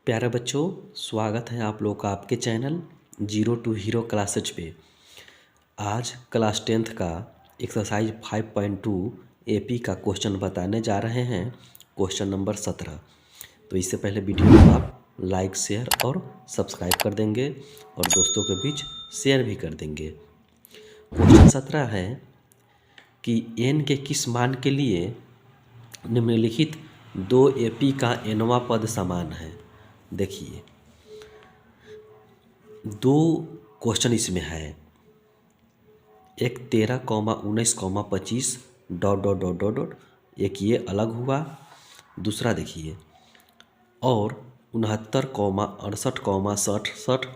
प्यारे बच्चों, स्वागत है आप लोग का आपके channel zero to hero classes पे। आज क्लास 10th का एक्सरसाइज 5.2 एपी का क्वेश्चन बताने जा रहे हैं। Question number 17। तो इससे पहले वीडियो को आप लाइक, शेयर और सब्सक्राइब कर देंगे और दोस्तों के बीच शेयर भी कर देंगे। क्वेश्चन 17 है कि n के किस मान के लिए निम्नलिखित दो एपी का nवां पद समान है। देखिए, दो क्वेश्चन इसमें है। एक 13,19,25 dot dot dot dot dot, एक ये अलग हुआ। दूसरा देखिए, और 69,68,67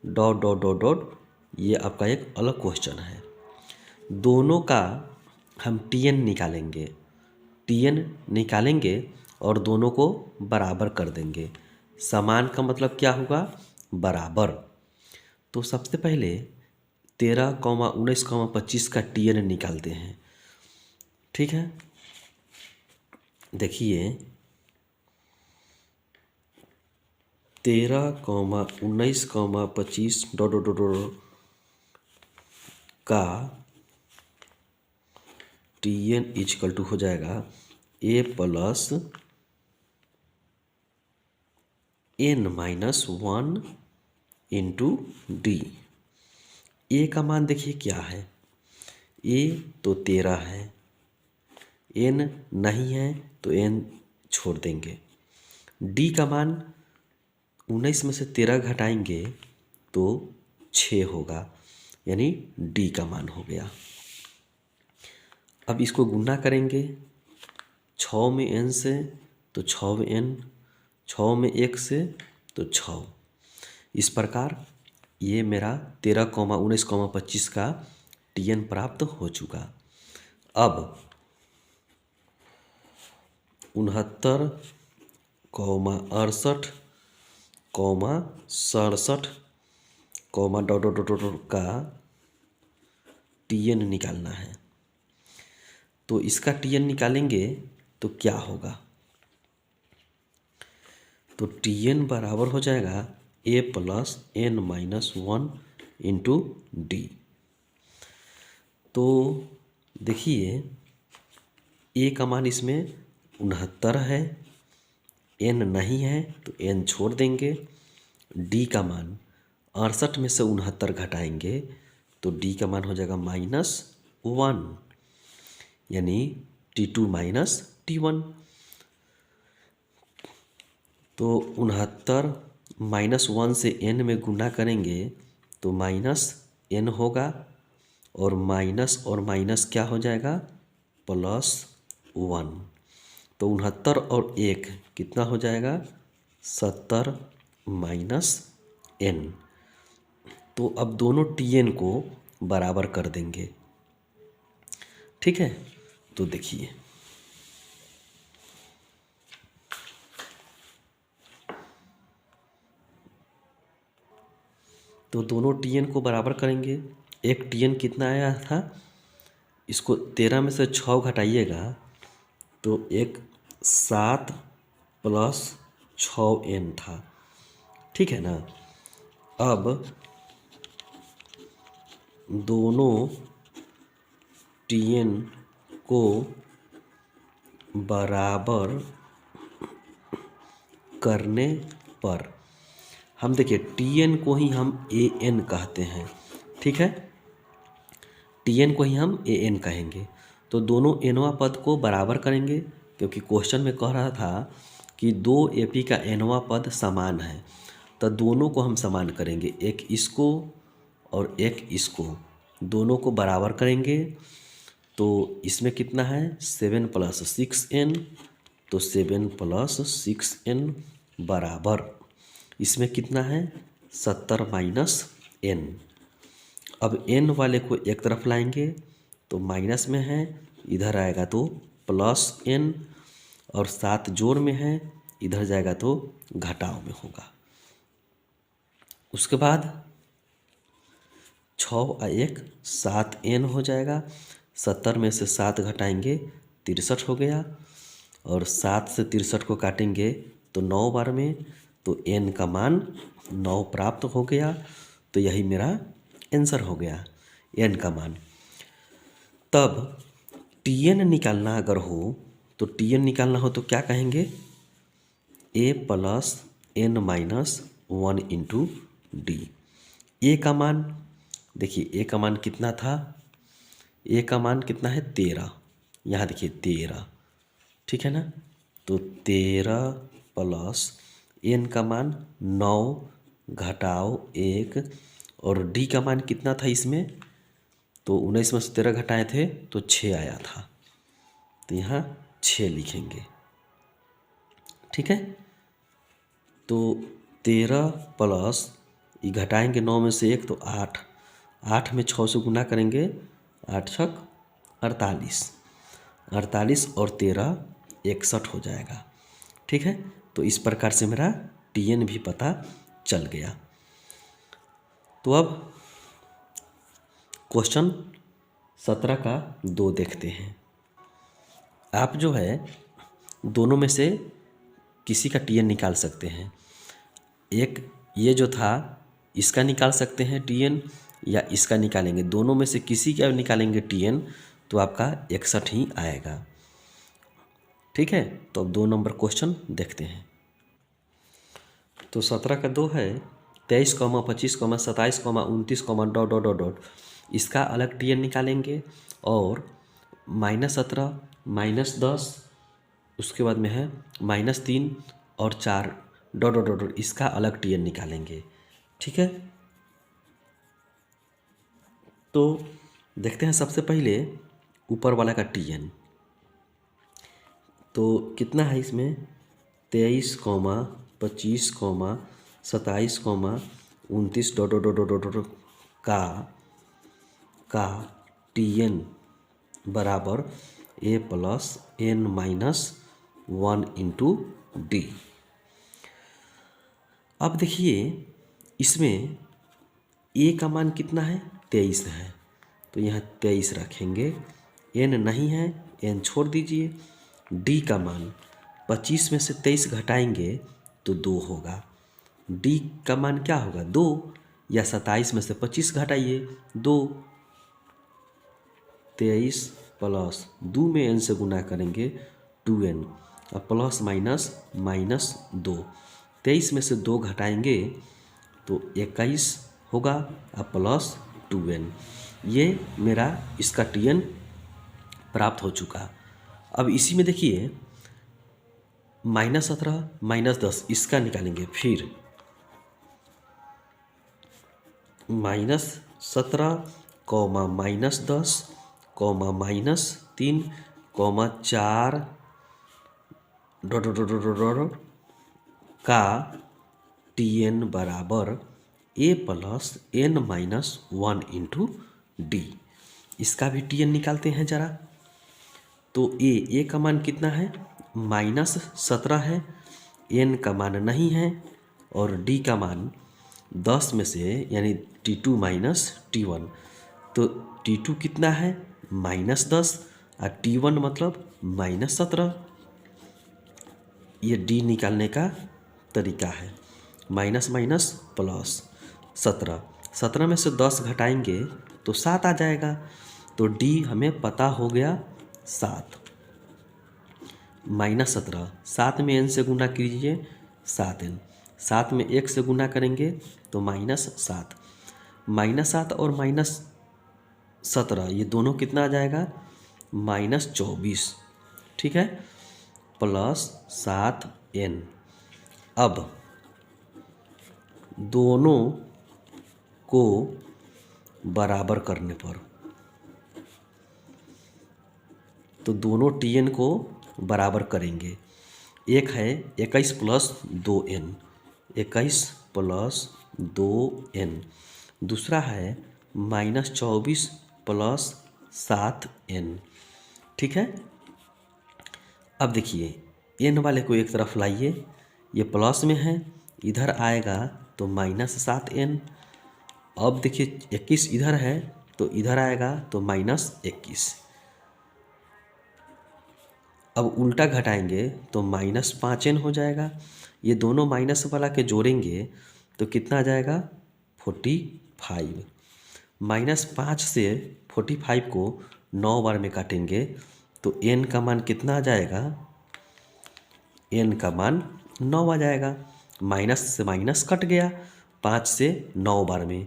डॉट डॉट डॉट डॉट, ये आपका एक अलग क्वेश्चन है। दोनों का हम टीएन निकालेंगे। टीएन निकालेंगे और दोनों को बराबर कर देंगे। समान का मतलब क्या हुआ? बराबर। तो सबसे पहले 13,19,25 का टीएन निकालते हैं। ठीक है, देखिए 13,19,25 डॉट डॉट डॉट डॉट का टीएन इजकल टू हो जाएगा ए plus n-1 into d. A का मान देखिए क्या है। ए तो 13 है, n नहीं है तो n छोड़ देंगे। डी का मान 19 में से 13 घटाएंगे तो 6 होगा, यानी डी का मान हो गया। अब इसको गुणा करेंगे 6 में n से तो 6 में n, 6 में 1 से तो 6। इस प्रकार ये मेरा 13,19,25 का टीएन प्राप्त हो चुका। अब 69,68,67 डॉट डॉट डॉट डॉट का टीएन निकालना है। तो इसका टीएन निकालेंगे तो क्या होगा? तो टीएन बराबर हो जाएगा ए प्लस n-1 इंटू डी। तो देखिए, ए का मान इसमें 69 है, n नहीं है तो n छोड़ देंगे। डी का मान 68 में से 69 घटाएंगे तो डी का मान हो जाएगा -1, यानी T2 माइनस T1। तो 69 -1 से n में गुणा करेंगे तो -n होगा, और माइनस क्या हो जाएगा? +1। तो 69 और 1 कितना हो जाएगा? 70 माइनस n। तो अब दोनों टीएन को बराबर कर देंगे। ठीक है, तो देखिए तो दोनों टीएन को बराबर करेंगे। एक टीएन कितना आया था? इसको 13 में से 6 घटाइएगा तो एक 7 + 6n था। ठीक है ना। अब दोनों टीएन को बराबर करने पर हम देखिए टीएन को ही हम एन कहते हैं। ठीक है, टीएन को ही हम एन कहेंगे। तो दोनों एनवा पद को बराबर करेंगे, क्योंकि क्वेश्चन में कह रहा था कि दो एपी का एनवा पद समान है। तो दोनों को हम समान करेंगे, एक इसको और एक इसको, दोनों को बराबर करेंगे। तो इसमें कितना है? 7 + 6n, तो 7 + 6n बराबर इसमें कितना है? 70 माइनस n। अब n वाले को एक तरफ लाएंगे तो माइनस में है, इधर आएगा तो +n, और 7 जोड़ में है, इधर जाएगा तो घटाव में होगा। उसके बाद 6 और 1 7n हो जाएगा। 70 में से 7 घटाएंगे 63 हो गया, और 7 से 63 को काटेंगे तो 9 बार में तो n का मान 9 प्राप्त हो गया। तो यही मेरा आंसर हो गया, n का मान। तब Tn निकालना अगर हो तो Tn निकालना हो तो क्या कहेंगे, a plus n minus 1 into d. A का मान देखिए, ए का मान कितना था, ए का मान कितना है 13, यहाँ देखिए 13, ठीक है ना। तो 13 प्लस एन का मान 9 घटाओ 1, और डी का मान कितना था इसमें, तो 19 में से 13 घटाए थे तो 6 आया था, तो यहाँ 6 लिखेंगे, ठीक है। तो 13 प्लस ये घटाएंगे 9 में से 1 तो 8, 8 में 6 से गुना करेंगे, 8 छक 48, 48 और 13 61 हो जाएगा, ठीक है। तो इस प्रकार से मेरा Tn भी पता चल गया। तो अब क्वेश्चन 17 का 2 देखते हैं। आप जो है दोनों में से किसी का Tn निकाल सकते हैं। एक ये जो था इसका निकाल सकते हैं Tn, या इसका निकालेंगे, दोनों में से किसी का निकालेंगे Tn तो आपका 61 ही आएगा, ठीक है। तो अब 2 नंबर क्वेश्चन देखते हैं। तो 17 का 2 है 23, 25, 27, 29, डॉट डॉट डॉट डॉट, इसका अलग Tn निकालेंगे, और -17, -10, उसके बाद में है -3 और 4 डॉट डॉट डॉट, इसका अलग Tn निकालेंगे, ठीक है। तो देखते हैं सबसे पहले ऊपर वाला का Tn। तो कितना है इसमें 23, 25, 27, 29 dot dot dot dot dot का Tn बराबर a plus n minus 1 into D. अब देखिए इसमें a का मान कितना है 23 है, तो यहाँ 23 रखेंगे, n नहीं है n छोड़ दीजिए। d का मान 25 में से 23 घटाएंगे तो 2 होगा, d का मान क्या होगा 2, या 27 में से 25 घटाइए 2, 23 प्लस 2 में n से गुना करेंगे 2n, और प्लस माइनस -2, 23 में से 2 घटाएंगे तो 21 होगा, और प्लस 2n। ये मेरा इसका Tn प्राप्त हो चुका। अब इसी में देखिए -17 -10 इसका निकालेंगे, फिर -17 -10 -3 4 dot dot dot dot dot का Tn बराबर a plus n minus 1 into D. इसका भी Tn निकालते हैं जरा। तो a का मान कितना है -17 है, n का मान नहीं है, और d का मान 10 में से यानी T2 माइनस T1, तो T2 कितना है -10 और T1 मतलब -17। ये d निकालने का तरीका है, माइनस माइनस प्लस 17, 17 में से 10 घटाएंगे तो 7 आ जाएगा, तो d हमें पता हो गया 7। -17, 7 में n से गुना कीजिए 7n, 7 में 1 से गुना करेंगे तो -7, -7 और -17 ये दोनों कितना आ जाएगा -24, ठीक है, प्लस 7n। अब दोनों को बराबर करने पर, तो दोनों Tn को बराबर करेंगे। एक है 21 प्लस 2n, 21 प्लस 2n, दूसरा है -24 प्लस 7n, ठीक है। अब देखिए n वाले को एक तरफ लाइए, ये प्लस में है, इधर आएगा तो -7n। अब देखिए 21 इधर है तो इधर आएगा तो -21, अब उल्टा घटाएंगे तो -5n हो जाएगा। ये दोनों माइनस वाला के जोड़ेंगे तो कितना आ जाएगा 45। -5 से 45 को 9 बार में काटेंगे तो n का मान कितना आ जाएगा, n का मान 9 आ जाएगा। माइनस से माइनस कट गया 5 से 9 बार में,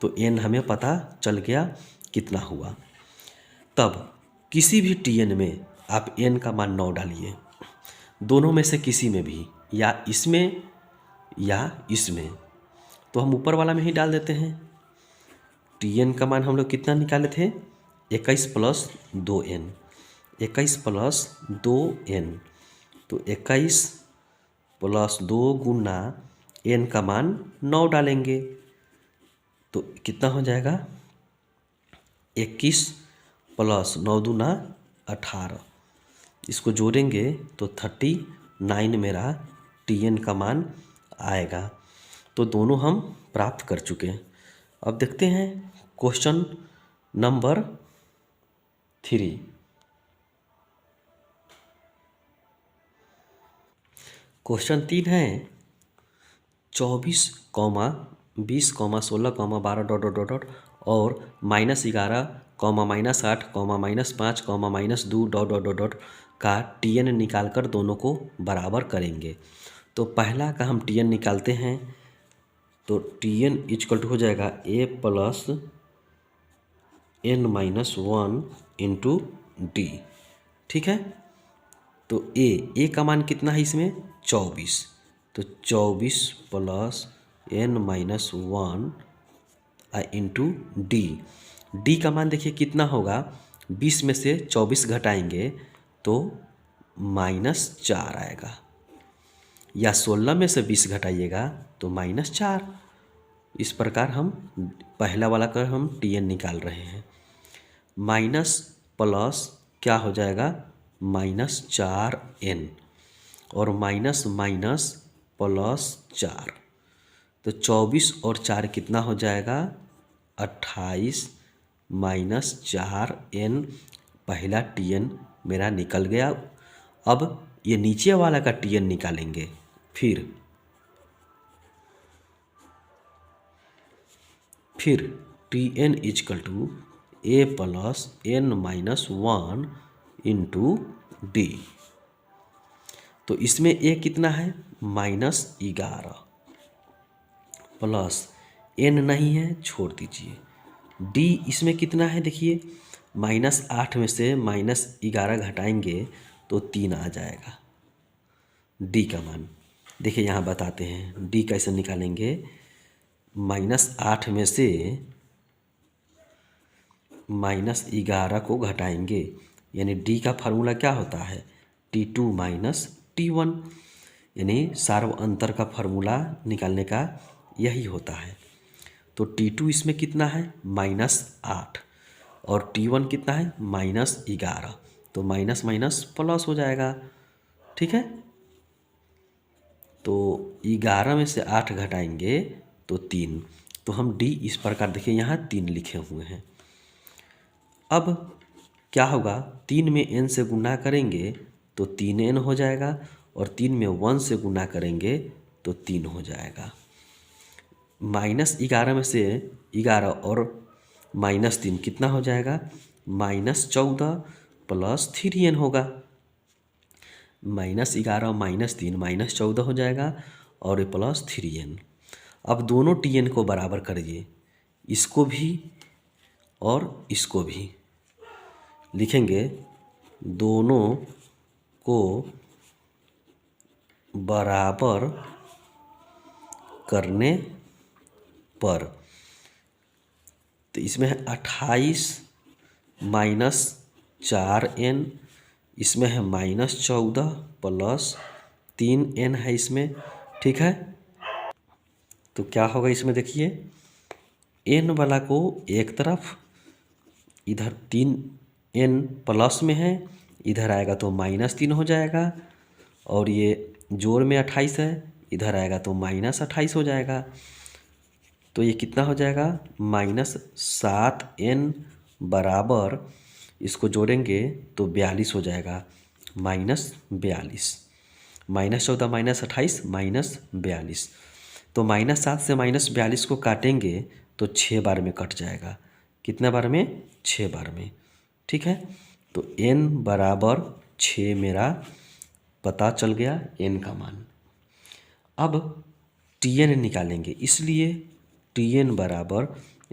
तो n हमें पता चल गया कितना हुआ। तब किसी भी tn में आप n का मान 9 डालिए, दोनों में से किसी में भी, या इसमें या इसमें। तो हम ऊपर वाला में ही डाल देते हैं। tn का मान हम लोग कितना निकाले थे, 21 + 2n, 21 + 2n, तो 21 + 2 गुना n का मान 9 डालेंगे तो कितना हो जाएगा, 21 + 9 दूना 18। इसको जोड़ेंगे तो 39 मेरा tn का मान आएगा। तो दोनों हम प्राप्त कर चुके हैं। अब देखते हैं क्वेश्चन नंबर 3। क्वेश्चन 3 है 24, 20, 16, 12 डॉट डॉट डॉट और -11, -8, -5, -2 डॉट डॉट डॉट का tn निकालकर दोनों को बराबर करेंगे। तो पहला का हम tn निकालते हैं तो tn = हो जाएगा a + n-1 × d। ठीक है, तो a का मान कितना है इसमें 24, तो 24 + n-1 × d का मान देखिए कितना होगा, 20 में से 24 घटाएंगे तो -4 आएगा, या 16 में से 20 घटाइएगा तो -4। इस प्रकार हम पहला वाला का हम tn निकाल रहे हैं। माइनस प्लस क्या हो जाएगा, -4n और माइनस माइनस +4, तो 24 और 4 कितना हो जाएगा 28 -4n। पहला tn मेरा निकल गया। अब ये नीचे वाला का tn निकालेंगे। फिर tn = a + n-1 × d। तो इसमें a कितना है -11 प्लस n नहीं है, छोड़ दीजिए। d इसमें कितना है देखिए, -8 में से -11 घटाएंगे तो 3 आ जाएगा d का मान। देखिए यहाँ बताते हैं d कैसे निकालेंगे। -8 में से -11 को घटाएंगे, यानी d का फार्मूला क्या होता है T2 - T1, यानी सार्व अंतर का फार्मूला निकालने का यही होता है। तो T2 इसमें कितना है -8 और T1 कितना है -11, तो माइनस माइनस प्लस हो जाएगा। ठीक है, तो 11 में से 8 घटाएंगे तो 3, तो हम d इस प्रकार देखिए यहाँ 3 लिखे हुए हैं। अब क्या होगा, 3 में n से गुना करेंगे तो 3n हो जाएगा और 3 में 1 से गुना करेंगे तो 3 हो जाएगा। -11 में से 11 और -3 कितना हो जाएगा -14 + 3n होगा। -11 -3 -14 हो जाएगा और +3n। अब दोनों tn को बराबर करिए, इसको भी और इसको भी लिखेंगे। दोनों को बराबर करने पर, तो इसमें है 28 -4n, इसमें है -14 + 3n है इसमें। ठीक है, तो क्या होगा इसमें देखिए, n वाला को एक तरफ, इधर 3n प्लस में है, इधर आएगा तो -3 हो जाएगा, और ये जोड़ में 28 है, इधर आएगा तो -28 हो जाएगा। तो ये कितना हो जाएगा -7n बराबर, इसको जोड़ेंगे तो 42 हो जाएगा, -42, -14 -28 -42। तो -7 से -42 को काटेंगे तो 6 बार में कट जाएगा। कितने बार में? 6 बार में। ठीक है, तो n बराबर 6 मेरा पता चल गया, n का मान। अब Tn निकालेंगे, इसलिए Tn बराबर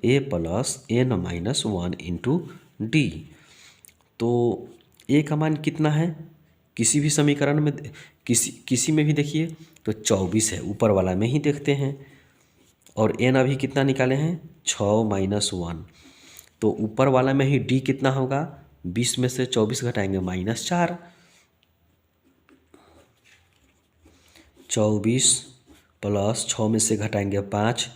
a plus n minus 1 into D. तो a का मान कितना है? किसी भी समीकरण में किसी में भी देखिए तो 24 है, ऊपर वाला में ही देखते हैं। और n अभी कितना निकाले हैं? 6 माइनस 1। तो ऊपर वाला में ही d कितना होगा? 20 में से 24 घटाएंगे -4। 24 प्लस 6 में से घटाएंगे 5,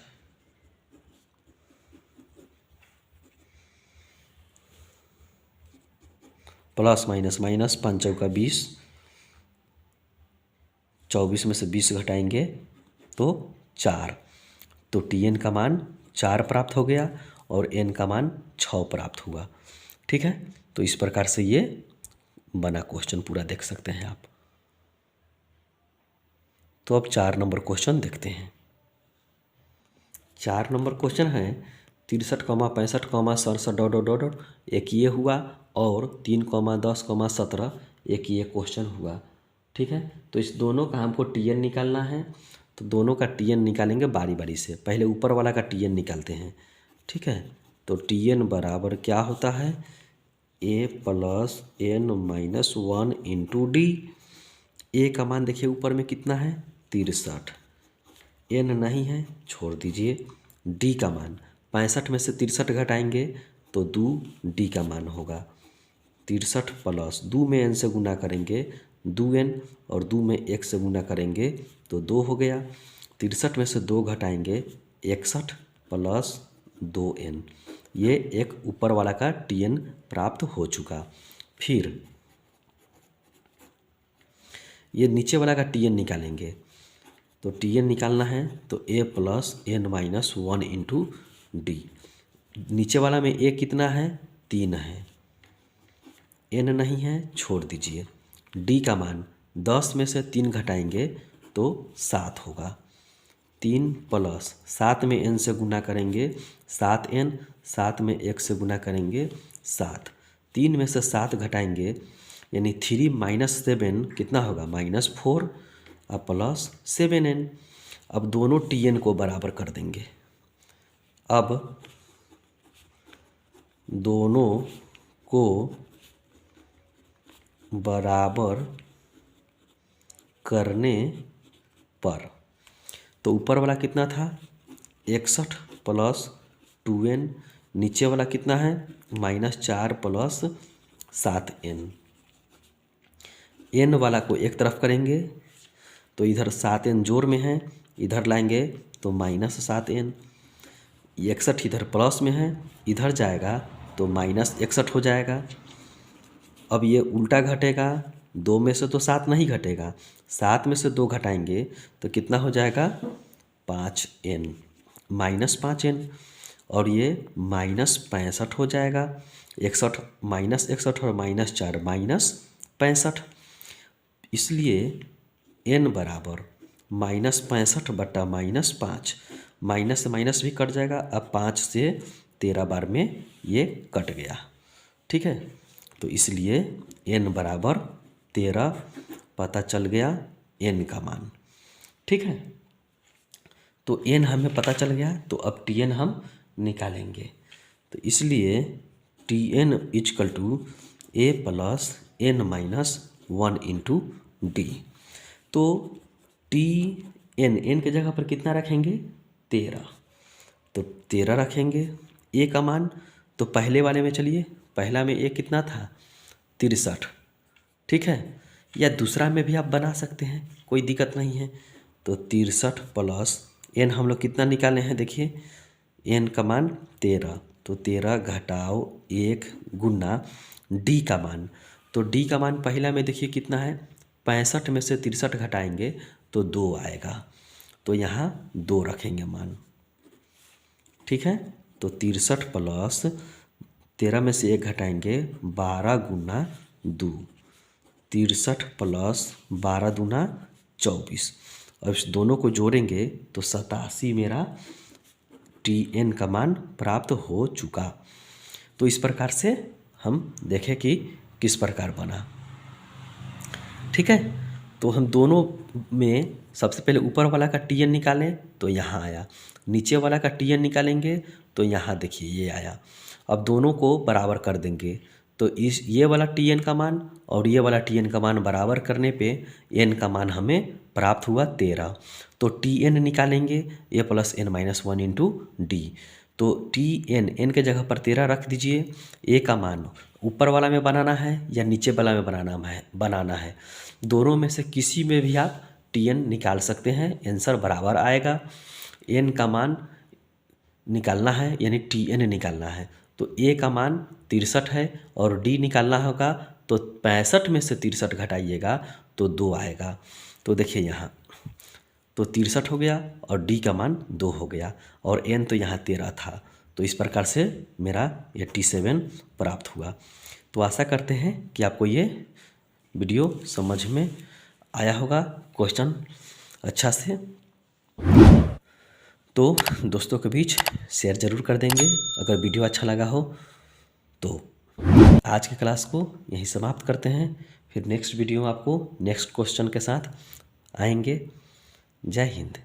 प्लस माइनस माइनस, 5 चौका 20, 24 में से 20 घटाएंगे तो 4। तो Tn का मान 4 प्राप्त हो गया और n का मान 6 प्राप्त हुआ। ठीक है, तो इस प्रकार से ये बना क्वेश्चन पूरा देख सकते हैं आप। तो अब 4 नंबर क्वेश्चन देखते हैं। 4 नंबर क्वेश्चन है 63, 65, 67 डॉट डॉट डॉट डॉट, एक ये हुआ और 3, 10, 17 एक ये क्वेश्चन हुआ। ठीक है, तो इस दोनों का हमको Tn निकालना है। तो दोनों का Tn निकालेंगे बारी बारी से। पहले ऊपर वाला का Tn निकालते हैं। ठीक है, तो Tn बराबर क्या होता है? a plus n minus 1 into d. A का मान देखिए ऊपर में कितना है? 63। n नहीं है, छोड़ दीजिए। d का मान 65 में से 63 घटाएंगे तो 2 d का मान होगा। 63 प्लस 2 में n से गुना करेंगे 2n, और 2 में 1 से गुना करेंगे तो 2 हो गया। 63 में से 2 घटाएंगे 61 प्लस 2n। ये एक ऊपर वाला का Tn प्राप्त हो चुका। फिर ये नीचे वाला का Tn निकालेंगे। तो Tn निकालना है तो a plus n minus 1 into D. नीचे वाला में a कितना है? 3 है, n नहीं है, छोड़ दीजिए। d का मान 10 में से 3 घटाएंगे तो 7 होगा। 3 प्लस 7 में n से गुना करेंगे 7n, 7 में 1 से गुना करेंगे 7। 3 में से 7 घटाएंगे यानी 3 माइनस 7 कितना होगा? -4 और प्लस 7n। अब दोनों Tn को बराबर कर देंगे। अब दोनों को बराबर करने पर तो ऊपर वाला कितना था? 61 प्लस 2n, नीचे वाला कितना है? -4 प्लस 7n। n वाला को एक तरफ करेंगे तो इधर 7n जोड़ में है, इधर लाएंगे तो -7n। 61 इधर प्लस में है, इधर जाएगा तो -61 हो जाएगा। अब ये उल्टा घटेगा, 2 में से तो 7 नहीं घटेगा, 7 में से 2 घटाएंगे तो कितना हो जाएगा? 5n, -5n। और ये -65 हो जाएगा। 61 -61 और -4 -65। इसलिए n बराबर -65 बटा -5, माइनस से माइनस भी कट जाएगा। अब 5 से 13 बार में ये कट गया। ठीक है, तो इसलिए n बराबर 13 पता चल गया, n का मान। ठीक है, तो n हमें पता चल गया, तो अब Tn हम निकालेंगे। तो इसलिए Tn is equal to a plus n minus 1 into D. तो n के जगह पर कितना रखेंगे? 13। तो 13 रखेंगे। a का मान तो पहले वाले में चलिए, पहला में a कितना था? 63। ठीक है, या दूसरा में भी आप बना सकते हैं, कोई दिक्कत नहीं है। तो 63 प्लस n हम लोग कितना निकाले हैं? देखिए n का मान 13, तो 13 घटाओ 1 गुना d का मान। तो d का मान पहला में देखिए कितना है? 65 में से 63 घटाएंगे तो 2 आएगा, तो यहाँ 2 रखेंगे मान। ठीक है, तो 63 प्लस 13 में से 1 घटाएंगे 12 गुना 2, 63 प्लस 12 दूना 24। अब इस दोनों को जोड़ेंगे तो 87 मेरा Tn का मान प्राप्त हो चुका। तो इस प्रकार से हम देखें कि किस प्रकार बना। ठीक है, तो हम दोनों में सबसे पहले ऊपर वाला का Tn निकालें तो यहाँ आया, नीचे वाला का Tn निकालेंगे तो यहाँ देखिए ये आया। अब दोनों को बराबर कर देंगे तो इस ये वाला Tn का मान और ये वाला Tn का मान बराबर करने पे n का मान हमें प्राप्त हुआ 13। तो Tn निकालेंगे a plus n minus 1 into D. तो Tn के जगह पर 13 रख दीजिए। a का मान ऊपर वाला में बनाना है या नीचे वाला में बनाना है दोनों में से किसी में भी आप Tn निकाल सकते हैं, आंसर बराबर आएगा। n का मान निकालना है यानी Tn निकालना है तो a का मान 63 है और d निकालना होगा तो 65 में से 63 घटाइएगा तो 2 आएगा। तो देखिए यहाँ तो 63 हो गया और d का मान 2 हो गया और n तो यहाँ 13 था। तो इस प्रकार से मेरा 87 प्राप्त हुआ। तो आशा करते हैं कि आपको ये वीडियो समझ में आया होगा, क्वेश्चन अच्छा से। तो दोस्तों के बीच शेयर ज़रूर कर देंगे अगर वीडियो अच्छा लगा हो। तो आज की क्लास को यहीं समाप्त करते हैं, फिर नेक्स्ट वीडियो में आपको नेक्स्ट क्वेश्चन के साथ आएंगे। जय हिंद।